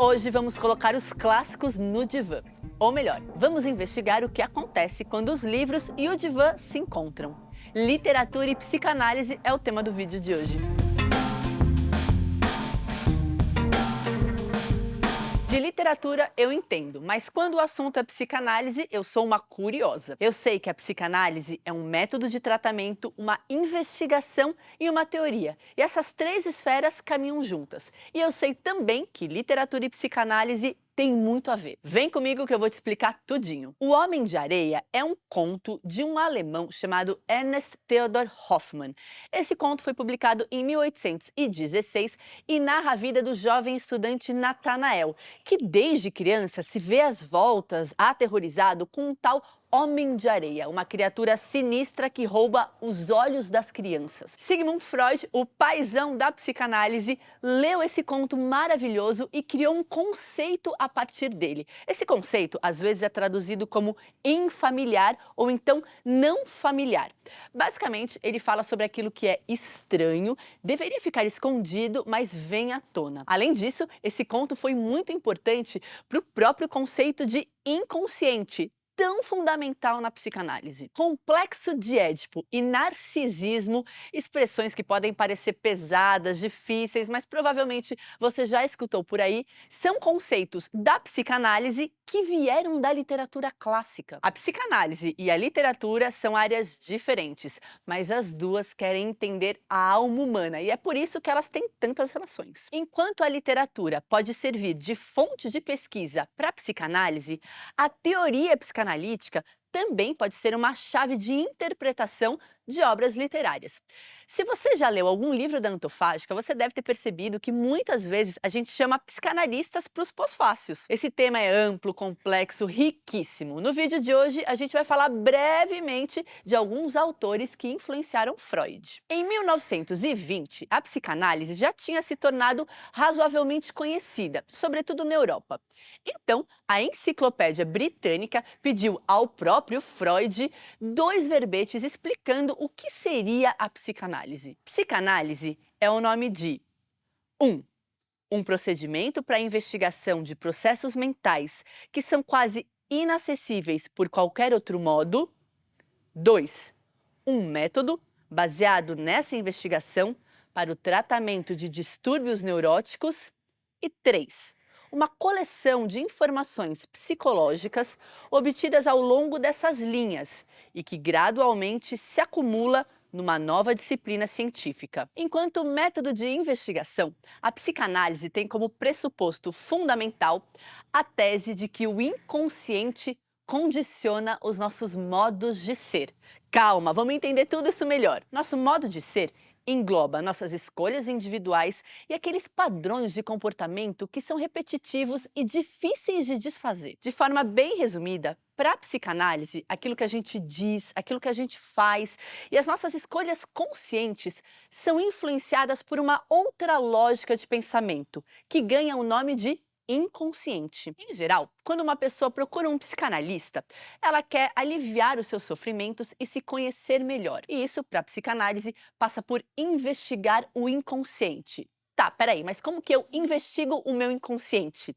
Hoje vamos colocar os clássicos no divã. Ou melhor, vamos investigar o que acontece quando os livros e o divã se encontram. Literatura e psicanálise é o tema do vídeo de hoje. De literatura eu entendo, mas quando o assunto é psicanálise, eu sou uma curiosa. Eu sei que a psicanálise é um método de tratamento, uma investigação e uma teoria. E essas três esferas caminham juntas. E eu sei também que literatura e psicanálise tem muito a ver. Vem comigo que eu vou te explicar tudinho. O Homem de Areia é um conto de um alemão chamado Ernst Theodor Hoffmann. Esse conto foi publicado em 1816 e narra a vida do jovem estudante Nathanael, que desde criança se vê às voltas, aterrorizado com um tal Homem de Areia, uma criatura sinistra que rouba os olhos das crianças. Sigmund Freud, o paizão da psicanálise, leu esse conto maravilhoso e criou um conceito a partir dele. Esse conceito, às vezes, é traduzido como infamiliar ou então não familiar. Basicamente, ele fala sobre aquilo que é estranho, deveria ficar escondido, mas vem à tona. Além disso, esse conto foi muito importante para o próprio conceito de inconsciente, tão fundamental na psicanálise. Complexo de Édipo e narcisismo, expressões que podem parecer pesadas, difíceis, mas provavelmente você já escutou por aí, são conceitos da psicanálise que vieram da literatura clássica. A psicanálise e a literatura são áreas diferentes, mas as duas querem entender a alma humana e é por isso que elas têm tantas relações. Enquanto a literatura pode servir de fonte de pesquisa para a psicanálise, a teoria psicanalítica também pode ser uma chave de interpretação de obras literárias. Se você já leu algum livro da Antofágica, você deve ter percebido que muitas vezes a gente chama psicanalistas para os pós-fácios. Esse tema é amplo, complexo, riquíssimo. No vídeo de hoje, a gente vai falar brevemente de alguns autores que influenciaram Freud. Em 1920, a psicanálise já tinha se tornado razoavelmente conhecida, sobretudo na Europa. Então, a Enciclopédia Britânica pediu ao próprio Freud 2 verbetes explicando o que seria a psicanálise. Psicanálise é o nome de 1. Um procedimento para a investigação de processos mentais que são quase inacessíveis por qualquer outro modo. 2. Um método baseado nessa investigação para o tratamento de distúrbios neuróticos. E 3. Uma coleção de informações psicológicas obtidas ao longo dessas linhas e que gradualmente se acumula numa nova disciplina científica. Enquanto método de investigação, a psicanálise tem como pressuposto fundamental a tese de que o inconsciente condiciona os nossos modos de ser. Calma, vamos entender tudo isso melhor. Nosso modo de ser engloba nossas escolhas individuais e aqueles padrões de comportamento que são repetitivos e difíceis de desfazer. De forma bem resumida, para a psicanálise, aquilo que a gente diz, aquilo que a gente faz e as nossas escolhas conscientes são influenciadas por uma outra lógica de pensamento, que ganha o nome de inconsciente. Em geral, quando uma pessoa procura um psicanalista, ela quer aliviar os seus sofrimentos e se conhecer melhor. E isso, para a psicanálise, passa por investigar o inconsciente. Tá, peraí, mas como que eu investigo o meu inconsciente?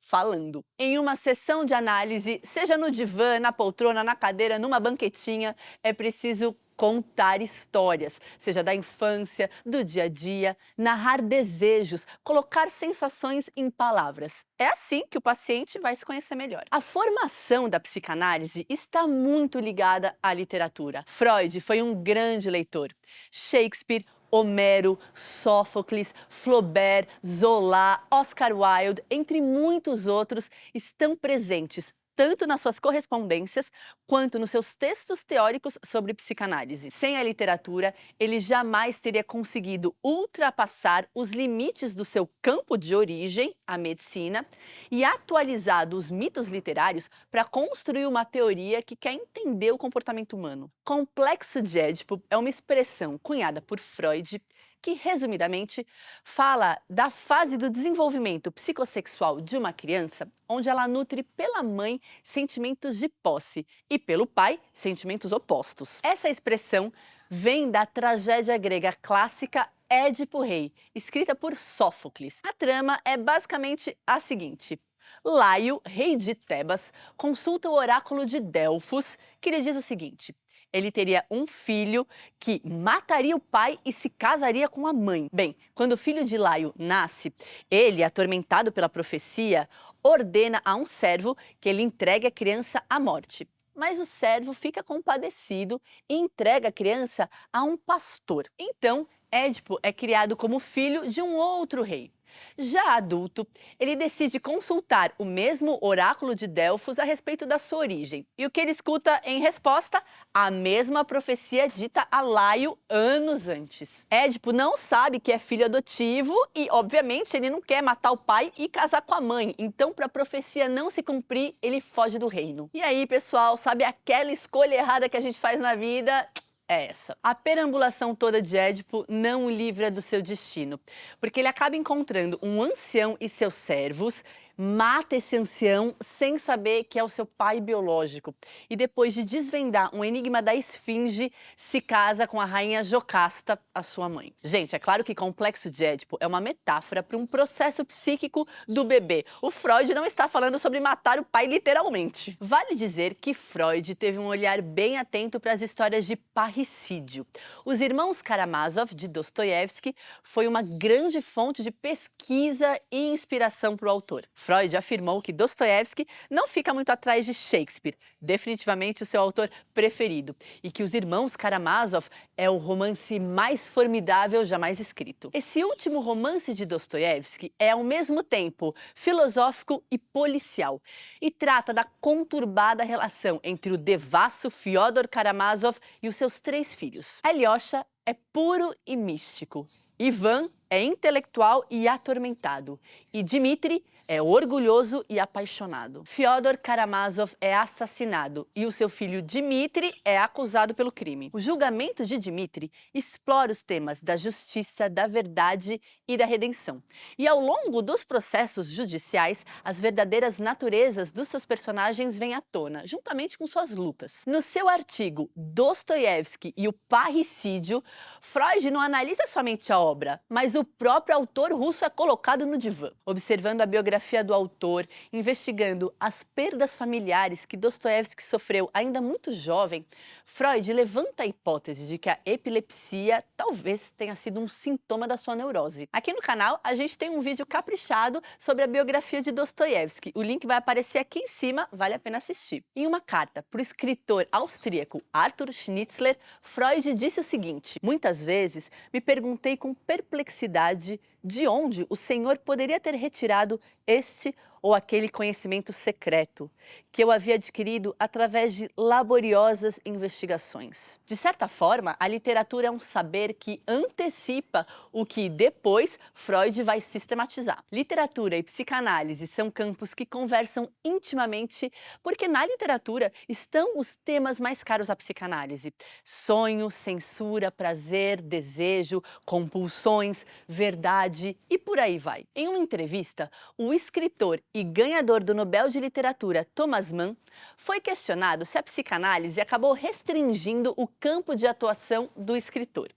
Falando. Em uma sessão de análise, seja no divã, na poltrona, na cadeira, numa banquetinha, é preciso contar histórias, seja da infância, do dia a dia, narrar desejos, colocar sensações em palavras. É assim que o paciente vai se conhecer melhor. A formação da psicanálise está muito ligada à literatura. Freud foi um grande leitor. Shakespeare, Homero, Sófocles, Flaubert, Zola, Oscar Wilde, entre muitos outros, estão presentes tanto nas suas correspondências quanto nos seus textos teóricos sobre psicanálise. Sem a literatura, ele jamais teria conseguido ultrapassar os limites do seu campo de origem, a medicina, e atualizado os mitos literários para construir uma teoria que quer entender o comportamento humano. Complexo de Édipo é uma expressão cunhada por Freud que, resumidamente, fala da fase do desenvolvimento psicossexual de uma criança, onde ela nutre pela mãe sentimentos de posse e pelo pai sentimentos opostos. Essa expressão vem da tragédia grega clássica Édipo Rei, escrita por Sófocles. A trama é basicamente a seguinte: Laio, rei de Tebas, consulta o oráculo de Delfos, que lhe diz o seguinte: ele teria um filho que mataria o pai e se casaria com a mãe. Bem, quando o filho de Laio nasce, ele, atormentado pela profecia, ordena a um servo que ele entregue a criança à morte. Mas o servo fica compadecido e entrega a criança a um pastor. Então, Édipo é criado como filho de um outro rei. Já adulto, ele decide consultar o mesmo oráculo de Delfos a respeito da sua origem. E o que ele escuta em resposta? A mesma profecia dita a Laio anos antes. Édipo não sabe que é filho adotivo e, obviamente, ele não quer matar o pai e casar com a mãe. Então, para a profecia não se cumprir, ele foge do reino. E aí, pessoal, sabe aquela escolha errada que a gente faz na vida? É essa. A perambulação toda de Édipo não o livra do seu destino, porque ele acaba encontrando um ancião e seus servos, mata esse ancião sem saber que é o seu pai biológico. E depois de desvendar um enigma da esfinge, se casa com a rainha Jocasta, a sua mãe. Gente, é claro que Complexo de Édipo é uma metáfora para um processo psíquico do bebê. O Freud não está falando sobre matar o pai literalmente. Vale dizer que Freud teve um olhar bem atento para as histórias de parricídio. Os Irmãos Karamazov, de Dostoiévski, foi uma grande fonte de pesquisa e inspiração para o autor. Freud afirmou que Dostoiévski não fica muito atrás de Shakespeare, definitivamente o seu autor preferido, e que Os Irmãos Karamazov é o romance mais formidável jamais escrito. Esse último romance de Dostoiévski é ao mesmo tempo filosófico e policial, e trata da conturbada relação entre o devasso Fyodor Karamazov e os seus 3 filhos. Alyosha é puro e místico, Ivan é intelectual e atormentado, e Dmitri é orgulhoso e apaixonado. Fyodor Karamazov é assassinado e o seu filho Dmitri é acusado pelo crime. O julgamento de Dmitri explora os temas da justiça, da verdade e da redenção. E ao longo dos processos judiciais, as verdadeiras naturezas dos seus personagens vêm à tona, juntamente com suas lutas. No seu artigo Dostoiévski e o parricídio, Freud não analisa somente a obra, mas o próprio autor russo é colocado no divã, observando a biografia do autor, investigando as perdas familiares que Dostoiévski sofreu ainda muito jovem. Freud levanta a hipótese de que a epilepsia talvez tenha sido um sintoma da sua neurose. Aqui no canal a gente tem um vídeo caprichado sobre a biografia de Dostoiévski. O link vai aparecer aqui em cima, vale a pena assistir. Em uma carta para o escritor austríaco Arthur Schnitzler, Freud disse o seguinte: muitas vezes me perguntei com perplexidade de onde o Senhor poderia ter retirado este ou aquele conhecimento secreto que eu havia adquirido através de laboriosas investigações. De certa forma, a literatura é um saber que antecipa o que depois Freud vai sistematizar. Literatura e psicanálise são campos que conversam intimamente, porque na literatura estão os temas mais caros à psicanálise: sonho, censura, prazer, desejo, compulsões, verdade e por aí vai. Em uma entrevista, o escritor e ganhador do Nobel de Literatura Thomas Mann foi questionado se a psicanálise acabou restringindo o campo de atuação do escritor.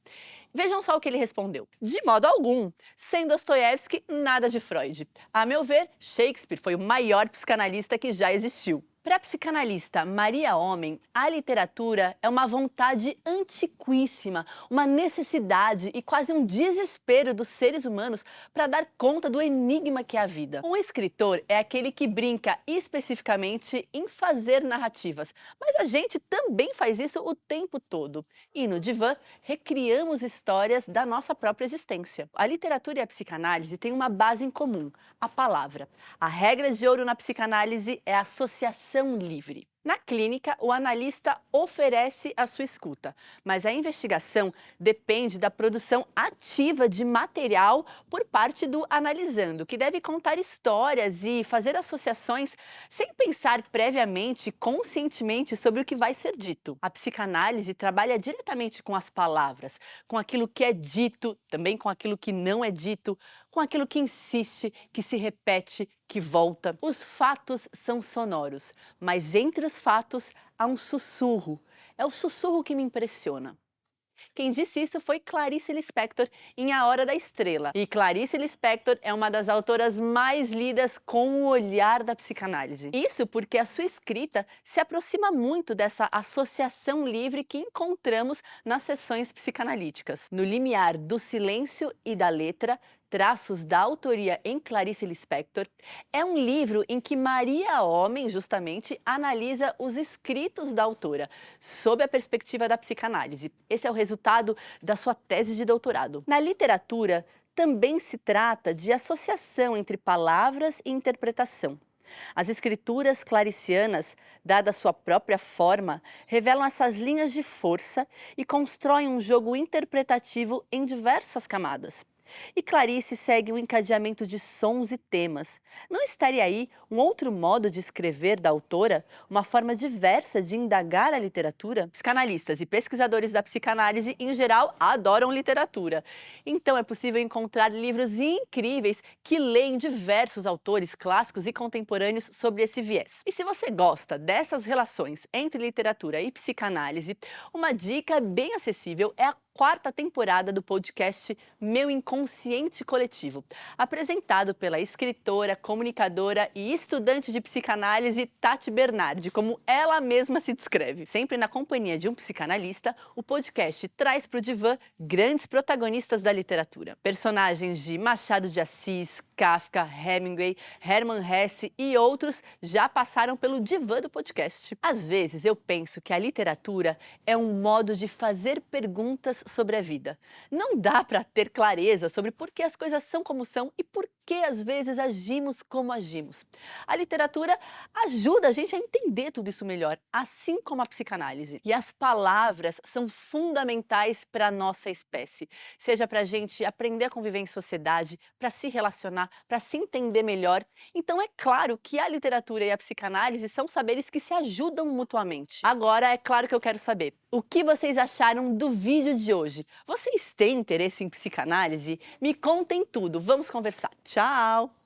Vejam só o que ele respondeu: de modo algum, sem Dostoiévski, nada de Freud. A meu ver, Shakespeare foi o maior psicanalista que já existiu. Para a psicanalista Maria Homem, a literatura é uma vontade antiquíssima, uma necessidade e quase um desespero dos seres humanos para dar conta do enigma que é a vida. Um escritor é aquele que brinca especificamente em fazer narrativas, mas a gente também faz isso o tempo todo. E no Divã, recriamos histórias da nossa própria existência. A literatura e a psicanálise têm uma base em comum: a palavra. A regra de ouro na psicanálise é a associação livre. Na clínica, o analista oferece a sua escuta, mas a investigação depende da produção ativa de material por parte do analisando, que deve contar histórias e fazer associações sem pensar previamente, conscientemente sobre o que vai ser dito. A psicanálise trabalha diretamente com as palavras, com aquilo que é dito, também com aquilo que não é dito, com aquilo que insiste, que se repete, que volta. Os fatos são sonoros, mas entre os fatos há um sussurro. É o sussurro que me impressiona. Quem disse isso foi Clarice Lispector em A Hora da Estrela. E Clarice Lispector é uma das autoras mais lidas com o olhar da psicanálise. Isso porque a sua escrita se aproxima muito dessa associação livre que encontramos nas sessões psicanalíticas. No limiar do silêncio e da letra, Traços da Autoria em Clarice Lispector, é um livro em que Maria Homem, justamente, analisa os escritos da autora, sob a perspectiva da psicanálise. Esse é o resultado da sua tese de doutorado. Na literatura, também se trata de associação entre palavras e interpretação. As escrituras claricianas, dada sua própria forma, revelam essas linhas de força e constroem um jogo interpretativo em diversas camadas. E Clarice segue o encadeamento de sons e temas. Não estaria aí um outro modo de escrever da autora, uma forma diversa de indagar a literatura? Psicanalistas e pesquisadores da psicanálise, em geral, adoram literatura. Então é possível encontrar livros incríveis que leem diversos autores clássicos e contemporâneos sobre esse viés. E se você gosta dessas relações entre literatura e psicanálise, uma dica bem acessível é a quarta temporada do podcast Meu Inconsciente Coletivo, apresentado pela escritora, comunicadora e estudante de psicanálise Tati Bernardi, como ela mesma se descreve. Sempre na companhia de um psicanalista, o podcast traz para o divã grandes protagonistas da literatura. Personagens de Machado de Assis, Kafka, Hemingway, Hermann Hesse e outros já passaram pelo divã do podcast. Às vezes eu penso que a literatura é um modo de fazer perguntas sobre a vida. Não dá para ter clareza sobre por que as coisas são como são e por que às vezes agimos como agimos. A literatura ajuda a gente a entender tudo isso melhor, assim como a psicanálise. E as palavras são fundamentais para a nossa espécie, seja para a gente aprender a conviver em sociedade, para se relacionar, para se entender melhor. Então é claro que a literatura e a psicanálise são saberes que se ajudam mutuamente. Agora é claro que eu quero saber, o que vocês acharam do vídeo de hoje? Vocês têm interesse em psicanálise? Me contem tudo, vamos conversar. Tchau!